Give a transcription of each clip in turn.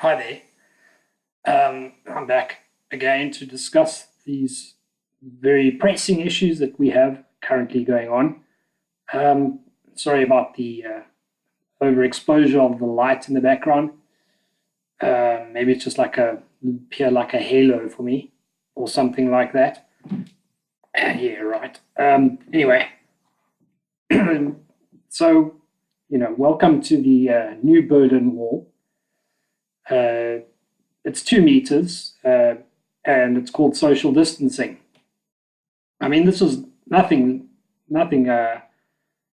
Hi there. I'm back again to discuss these very pressing issues that we have currently going on. Um, Sorry about the overexposure of the light in the background. Maybe it's just appear like a halo for me or something like that. Yeah, right. Anyway, so welcome to the new Berlin Wall. Uh, it's 2 meters, and it's called social distancing. I mean, this is nothing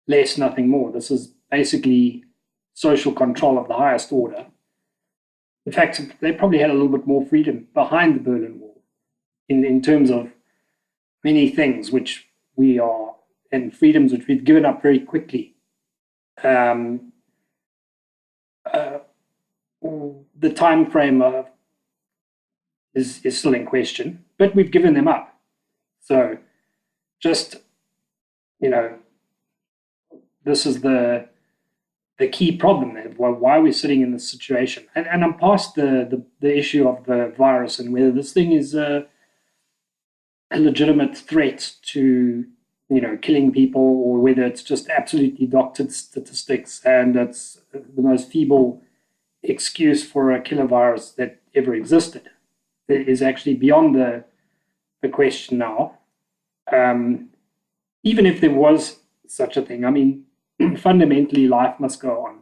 less, nothing more. This is basically social control of the highest order. In fact, they probably had a little bit more freedom behind the Berlin Wall in terms of many things which we are, and freedoms which we've given up very quickly. Um, uh, the time frame is still in question, but we've given them up. So just, you know, this is the key problem there, why we're sitting in this situation. And I'm past the issue of the virus and whether this thing is a legitimate threat to, killing people, or whether it's just absolutely doctored statistics and it's the most feeble excuse for a killer virus that ever existed. It is actually beyond the question now. Um, Even if there was such a thing, I mean, fundamentally, life must go on.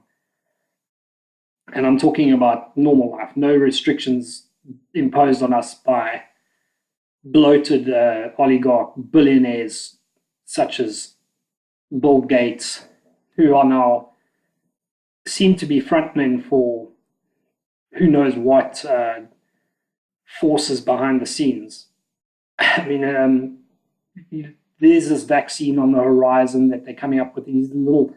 And I'm talking about normal life, no restrictions imposed on us by bloated oligarch billionaires such as Bill Gates, who are now seem to be frontmen for who knows what forces behind the scenes. I mean, there's this vaccine on the horizon that they're coming up with, these little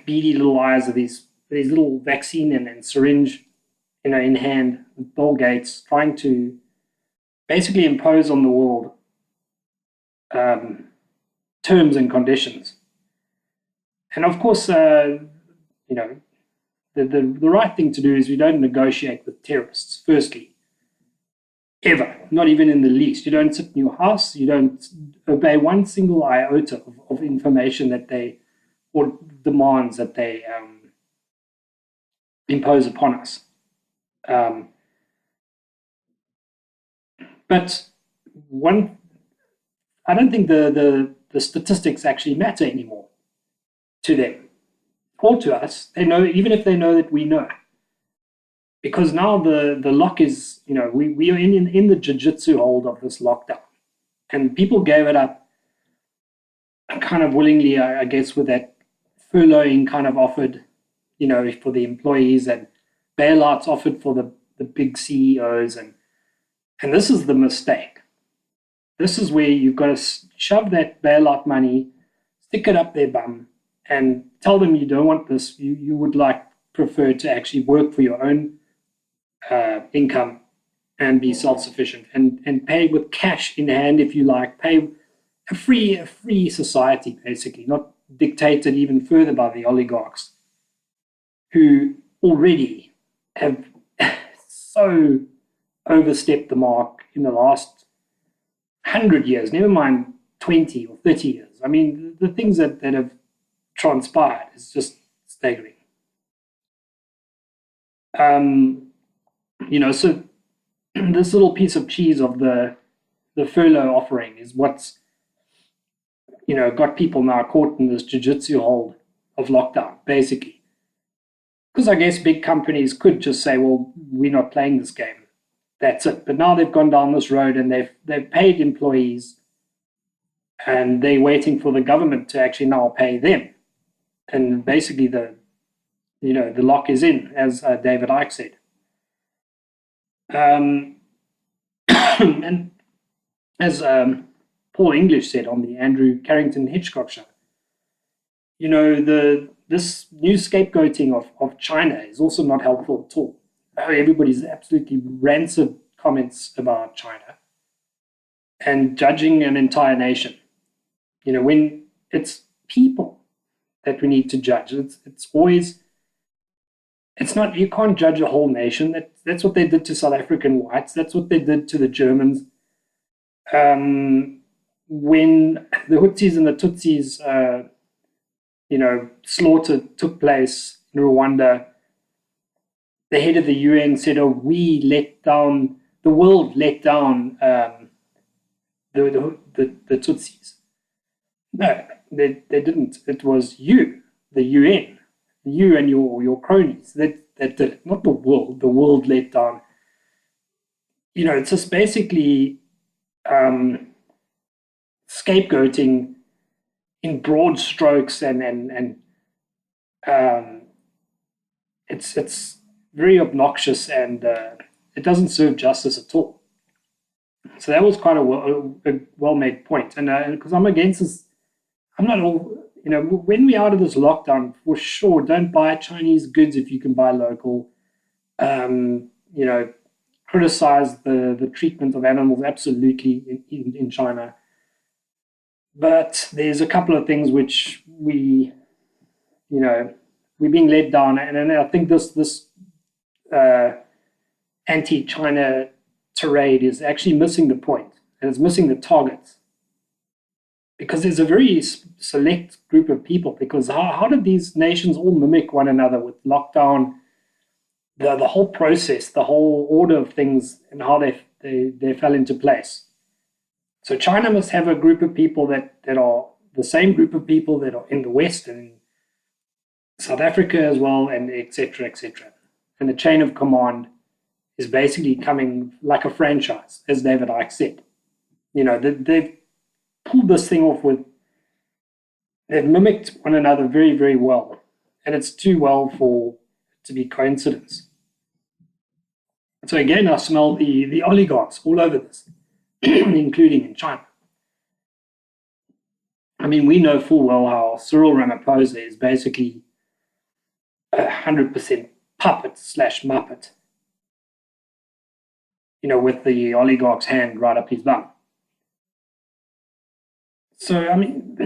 beady little eyes of these little vaccine and syringe, in hand, with Bill Gates trying to basically impose on the world um, terms and conditions. And of course, you know, the right thing to do is we don't negotiate with terrorists. Firstly, ever, not even in the least. You don't sit in your house. You don't obey one single iota of information that they, or demands that they impose upon us. Um, but one, I don't think the statistics actually matter anymore to them or to us. They know, even if they know that we know, because now the lock is, we are in the jiu-jitsu hold of this lockdown, and people gave it up kind of willingly, I guess, with that furloughing kind of offered, for the employees, and bailouts offered for the big CEOs, and this is the mistake. This is where you've got to shove that bailout money, stick it up their bum, and tell them you don't want this. You would prefer to actually work for your own income and be self-sufficient, and pay with cash in hand, if you like. Pay a free society, basically, not dictated even further by the oligarchs, who already have so overstepped the mark in the last 100 years, never mind 20 or 30 years. I mean, the things that have transpired is just staggering. Um, so this little piece of cheese of the furlough offering is what's, got people now caught in this jiu-jitsu hold of lockdown, basically. Because I guess big companies could just say, well, we're not playing this game. That's it. But now they've gone down this road, and they've paid employees, and they're waiting for the government to actually now pay them. And basically the lock is in, as David Icke said. Um, and as Paul English said on the Andrew Carrington Hitchcock show, this new scapegoating of China is also not helpful at all. Everybody's absolutely rancid comments about China and judging an entire nation. When it's people that we need to judge, it's always it's not, you can't judge a whole nation. That's what they did to South African whites. That's what they did to the Germans. When the Hutsis and the Tutsis, slaughter took place in Rwanda, the head of the UN said, "Oh, the world let down the Tutsis." No, they didn't. It was you, the UN, you and your cronies that did it, not the world. The world let down. It's just basically scapegoating in broad strokes, and it's very obnoxious, and it doesn't serve justice at all. So that was quite a well-made point, and because I'm against this, I'm not all. When we're out of this lockdown, for sure, don't buy Chinese goods if you can buy local. Um, you know, Criticize the treatment of animals absolutely in China. But there's a couple of things which we're being led down, and I think this uh, anti-China tirade is actually missing the point, and it's missing the target, because there's a very select group of people. Because how did these nations all mimic one another with lockdown, the whole process, the whole order of things, and how they fell into place? So China must have a group of people that are the same group of people that are in the West and South Africa as well, and et cetera, et cetera. And the chain of command is basically coming like a franchise, as David Icke said. They've pulled this thing off they've mimicked one another very, very well. And it's too well for it to be coincidence. So again, I smell the oligarchs all over this, including in China. I mean, we know full well how Cyril Ramaphosa is basically 100% puppet slash muppet, with the oligarch's hand right up his bum. So, I mean,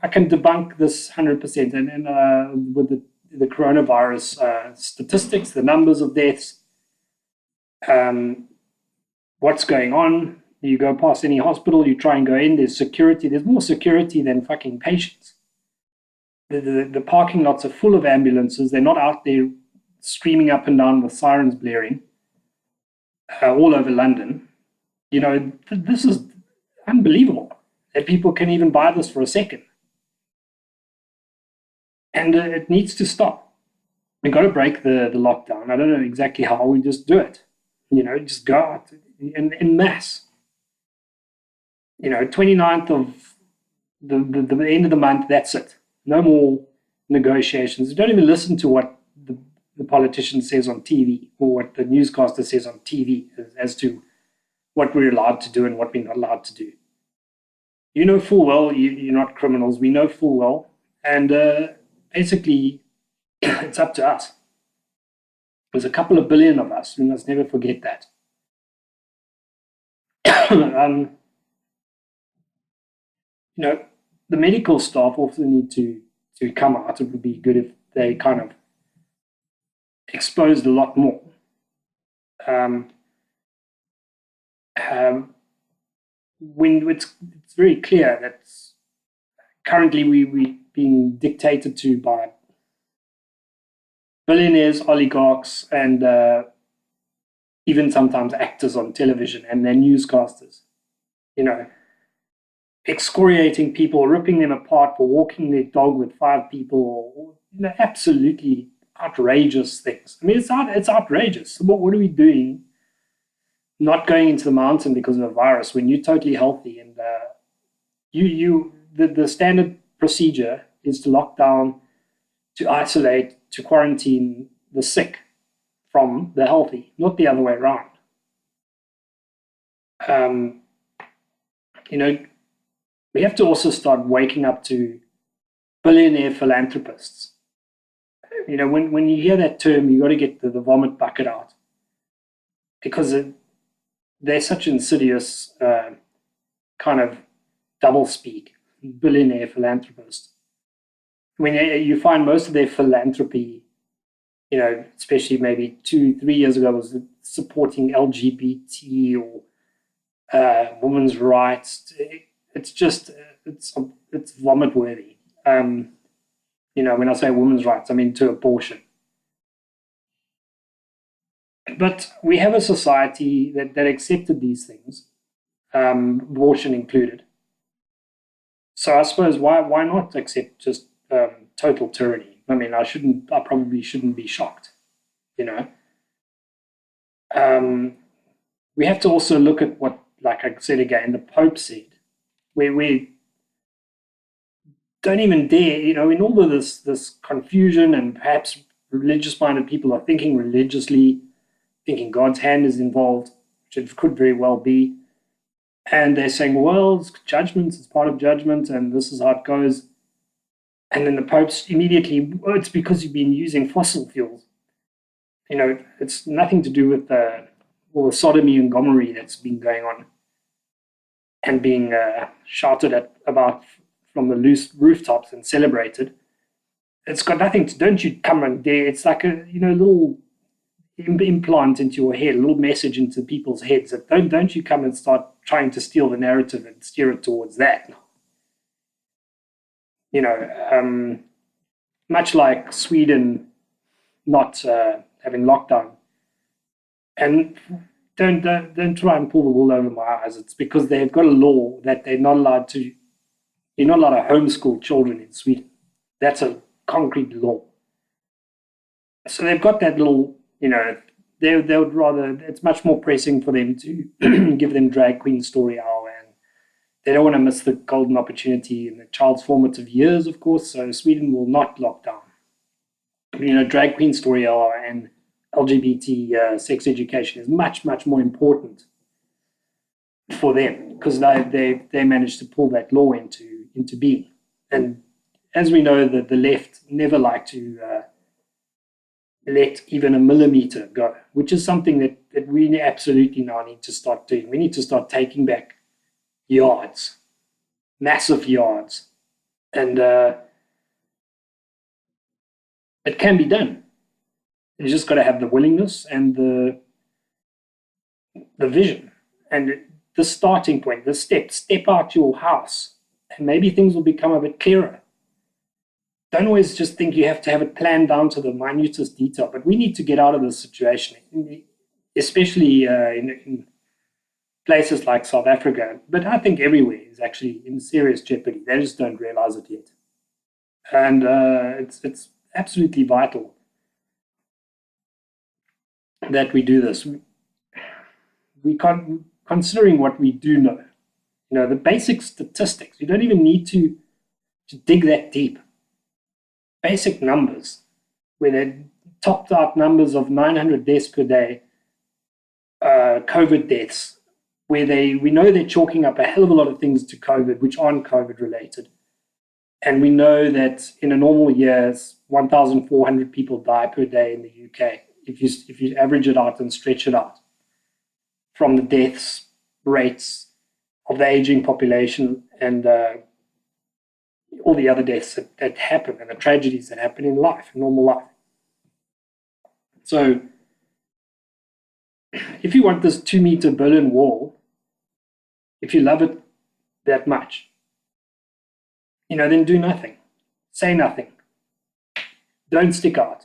I can debunk this 100%, and with the coronavirus statistics, the numbers of deaths, what's going on. You go past any hospital, you try and go in, there's security. There's more security than fucking patients. The parking lots are full of ambulances. They're not out there screaming up and down with sirens blaring all over London. This is unbelievable that people can even buy this for a second. And it needs to stop. We've got to break the lockdown. I don't know exactly how. We just do it. Just go out in mass. 29th of the end of the month, that's it. No more negotiations. Don't even listen to what the politician says on TV or what the newscaster says on TV as to what we're allowed to do and what we're not allowed to do. You know full well you're not criminals. We know full well. And basically, it's up to us. There's a couple of billion of us. We must never forget that. The medical staff also need to come out. It would be good if they kind of exposed a lot more. When it's very clear that currently we're being dictated to by billionaires, oligarchs, and even sometimes actors on television and their newscasters. Excoriating people, ripping them apart for walking their dog with 5 people, or absolutely outrageous things. I mean, it's outrageous. What are we doing? Not going into the mountain because of a virus when you're totally healthy, and the standard procedure is to lock down, to isolate, to quarantine the sick from the healthy, not the other way around. We have to also start waking up to billionaire philanthropists. When you hear that term, you got to get the vomit bucket out, because they're such insidious kind of double speak. Billionaire philanthropist. I mean, you find most of their philanthropy, especially maybe 2, 3 years ago, was supporting LGBT or women's rights. It's just it's vomit worthy. When I say women's rights, I mean to abortion. But we have a society that accepted these things, abortion included. So I suppose why not accept just total tyranny? I mean, I probably shouldn't be shocked, you know. We have to also look at what, like I said again, the Pope said, where we don't even dare, in all of this confusion, and perhaps religious-minded people are thinking religiously, thinking God's hand is involved, which it could very well be. And they're saying, well, it's judgment, it's part of judgment, and this is how it goes. And then the Pope's immediately, it's because you've been using fossil fuels. It's nothing to do with all the sodomy and Gomorrah that's been going on and being shouted about from the loose rooftops and celebrated. It's got nothing to, don't you come and dare. It's like a little implant into your head, a little message into people's heads that don't you come and start trying to steal the narrative and steer it towards that. Much like Sweden not having lockdown. And don't try and pull the wool over my eyes. It's because they've got a law that you're not allowed to homeschool children in Sweden. That's a concrete law. So they've got that little, they would rather, it's much more pressing for them to give them drag queen story hour, and they don't want to miss the golden opportunity in the child's formative years, of course. So Sweden will not lock down. Drag queen story hour and LGBT sex education is much, much more important for them because they managed to pull that law into being. And as we know, that the left never like to let even a millimeter go, which is something that we absolutely now need to start doing. We need to start taking back yards, massive yards, and it can be done. You just got to have the willingness and the vision and the starting point, the step out your house, and maybe things will become a bit clearer. Don't always just think you have to have it planned down to the minutest detail, but we need to get out of this situation, especially in places like South Africa, but I think everywhere is actually in serious jeopardy. They just don't realize it yet. And it's absolutely vital that we do this. Considering what we do know, the basic statistics, you don't even need to dig that deep. Basic numbers, where they topped out numbers of 900 deaths per day, COVID deaths, where we know they're chalking up a hell of a lot of things to COVID, which aren't COVID related. And we know that in a normal year, 1,400 people die per day in the UK. If you average it out and stretch it out from the deaths rates of the aging population and all the other deaths that happen and the tragedies that happen in life, normal life. So if you want this 2-meter Berlin Wall, if you love it that much, then do nothing. Say nothing. Don't stick out.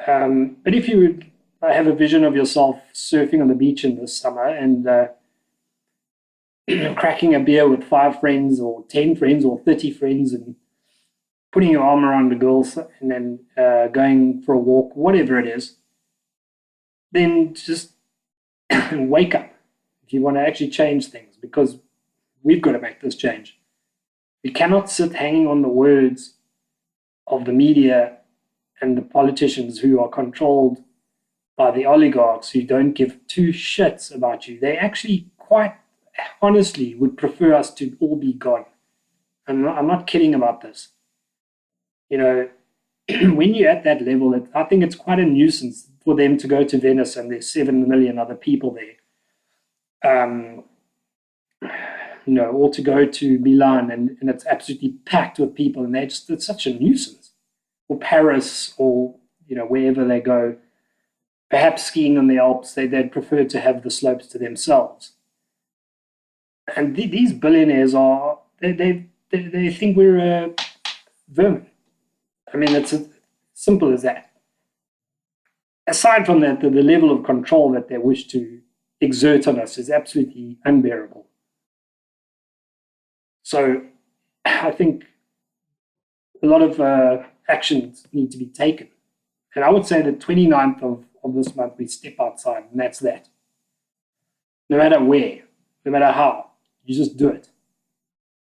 But if you would have a vision of yourself surfing on the beach in the summer and cracking a beer with 5 friends or 10 friends or 30 friends and putting your arm around the girls and then going for a walk, whatever it is, then just wake up if you want to actually change things, because we've got to make this change. We cannot sit hanging on the words of the media and the politicians who are controlled by the oligarchs who don't give 2 shits about you. They actually quite honestly would prefer us to all be gone. I'm not kidding about this. When you're at that level, I think it's quite a nuisance for them to go to Venice and there's 7 million other people there. or to go to Milan and it's absolutely packed with people and it's such a nuisance. Or Paris or, wherever they go, perhaps skiing on the Alps, they'd prefer to have the slopes to themselves. And these billionaires they think we're vermin. I mean, it's as simple as that. Aside from that, the level of control that they wish to exert on us is absolutely unbearable. So I think a lot of actions need to be taken. And I would say the 29th of this month, we step outside, and that's that. No matter where, no matter how, you just do it.